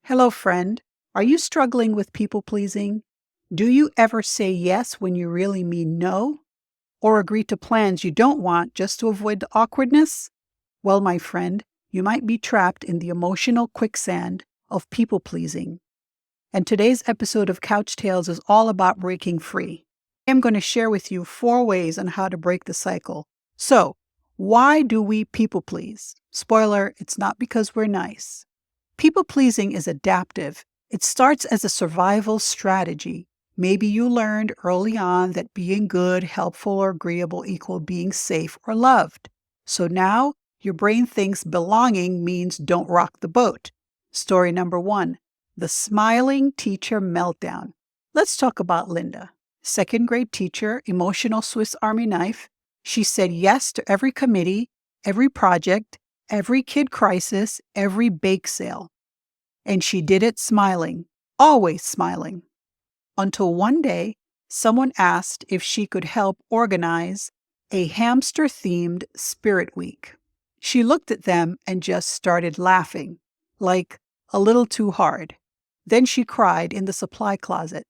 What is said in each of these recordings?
Hello, friend. Are you struggling with people pleasing? Do you ever say yes when you really mean no? Or agree to plans you don't want just to avoid the awkwardness? Well, my friend, you might be trapped in the emotional quicksand of people pleasing. And today's episode of Couch Tales is all about breaking free. I'm going to share with you 4 ways on how to break the cycle. So, why do we people please? Spoiler, it's not because we're nice. People pleasing is adaptive. It starts as a survival strategy. Maybe you learned early on that being good, helpful, or agreeable equal being safe or loved. So now your brain thinks belonging means don't rock the boat. Story number 1, the smiling teacher meltdown. Let's talk about Linda. 2nd grade teacher, emotional Swiss Army knife. She said yes to every committee, every project, every kid crisis, every bake sale. And she did it smiling, always smiling. Until one day, someone asked if she could help organize a hamster-themed Spirit Week. She looked at them and just started laughing, like a little too hard. Then she cried in the supply closet.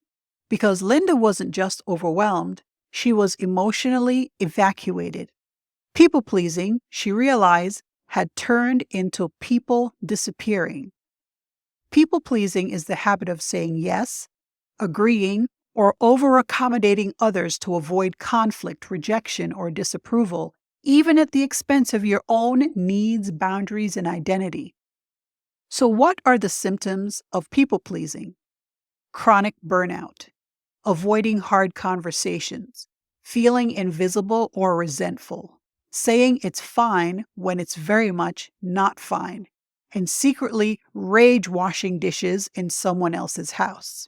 Because Linda wasn't just overwhelmed, she was emotionally evacuated. People-pleasing, she realized, had turned into people disappearing. People-pleasing is the habit of saying yes, agreeing, or over-accommodating others to avoid conflict, rejection, or disapproval, even at the expense of your own needs, boundaries, and identity. So what are the symptoms of people-pleasing? Chronic burnout, avoiding hard conversations, feeling invisible or resentful, saying it's fine when it's very much not fine, and secretly rage washing dishes in someone else's house.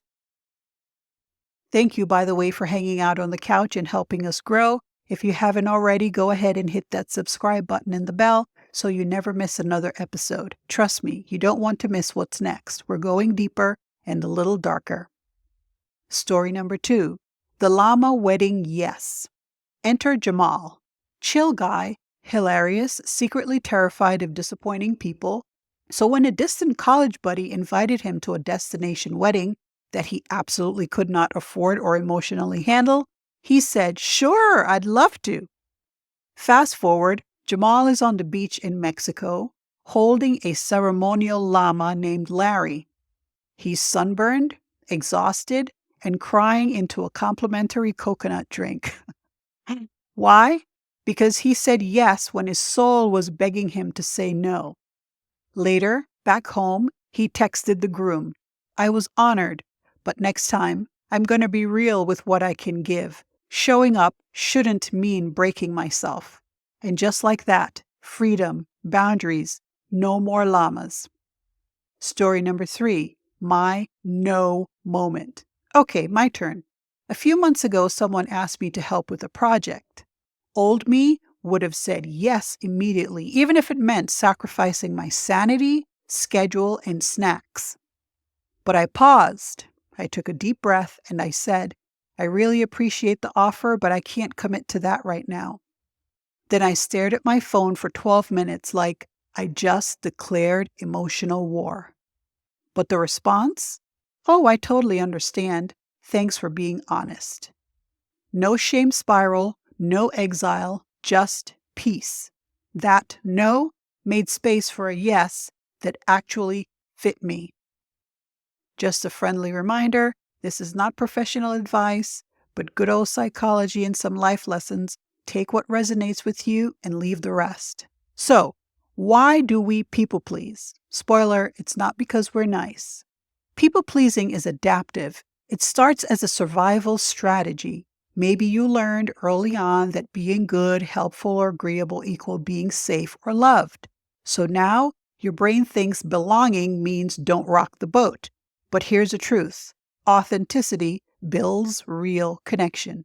Thank you, by the way, for hanging out on the couch and helping us grow. If you haven't already, go ahead and hit that subscribe button and the bell so you never miss another episode. Trust me, you don't want to miss what's next. We're going deeper and a little darker. Story number 2, the llama wedding yes. Enter Jamal. Chill guy, hilarious, secretly terrified of disappointing people. So when a distant college buddy invited him to a destination wedding that he absolutely could not afford or emotionally handle, he said, "Sure, I'd love to." Fast forward, Jamal is on the beach in Mexico, holding a ceremonial llama named Larry. He's sunburned, exhausted, and crying into a complimentary coconut drink. Why? Because he said yes when his soul was begging him to say no. Later, back home, he texted the groom, "I was honored, but next time, I'm going to be real with what I can give. Showing up shouldn't mean breaking myself." And just like that, freedom, boundaries, no more llamas. Story number 3, my no moment. Okay, my turn. A few months ago, someone asked me to help with a project. Old me would have said yes immediately, even if it meant sacrificing my sanity, schedule, and snacks. But I paused. I took a deep breath and I said, "I really appreciate the offer, but I can't commit to that right now." Then I stared at my phone for 12 minutes like I just declared emotional war. But the response? "Oh, I totally understand. Thanks for being honest." No shame spiral, no exile, just peace. That no made space for a yes that actually fit me. Just a friendly reminder, this is not professional advice, but good old psychology and some life lessons. Take what resonates with you and leave the rest. So, why do we people please? Spoiler, it's not because we're nice. People pleasing is adaptive. It starts as a survival strategy. Maybe you learned early on that being good, helpful, or agreeable equal being safe or loved. So now your brain thinks belonging means don't rock the boat. But here's the truth. Authenticity builds real connection.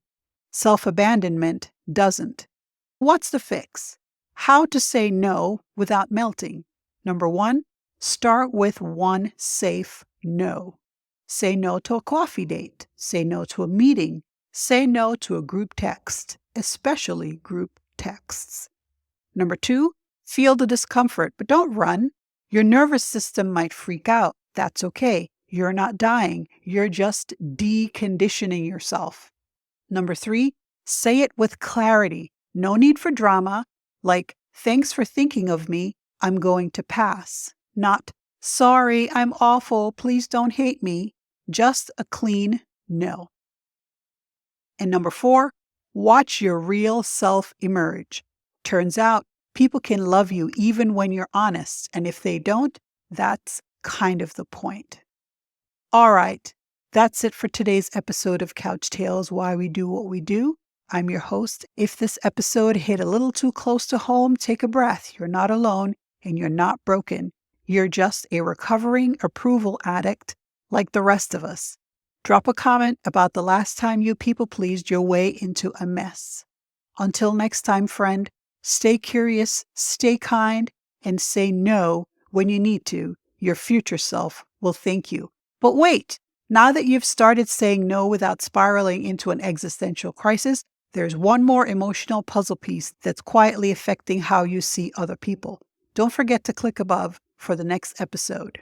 Self-abandonment doesn't. What's the fix? How to say no without melting. Number 1, start with one safe no. Say no to a coffee date. Say no to a meeting. Say no to a group text, especially group texts. Number 2, feel the discomfort, but don't run. Your nervous system might freak out, That's okay. You're not dying. You're just deconditioning yourself. Number 3, say it with clarity. No need for drama, like, thanks for thinking of me. I'm going to pass. Not, sorry, I'm awful. Please don't hate me. Just a clean no. And number 4, watch your real self emerge. Turns out people can love you even when you're honest. And if they don't, that's kind of the point. All right, that's it for today's episode of Couch Tales, Why We Do What We Do. I'm your host. If this episode hit a little too close to home, take a breath. You're not alone and you're not broken. You're just a recovering approval addict like the rest of us. Drop a comment about the last time you people pleased your way into a mess. Until next time, friend, stay curious, stay kind, and say no when you need to. Your future self will thank you. But wait, now that you've started saying no without spiraling into an existential crisis, there's one more emotional puzzle piece that's quietly affecting how you see other people. Don't forget to click above for the next episode.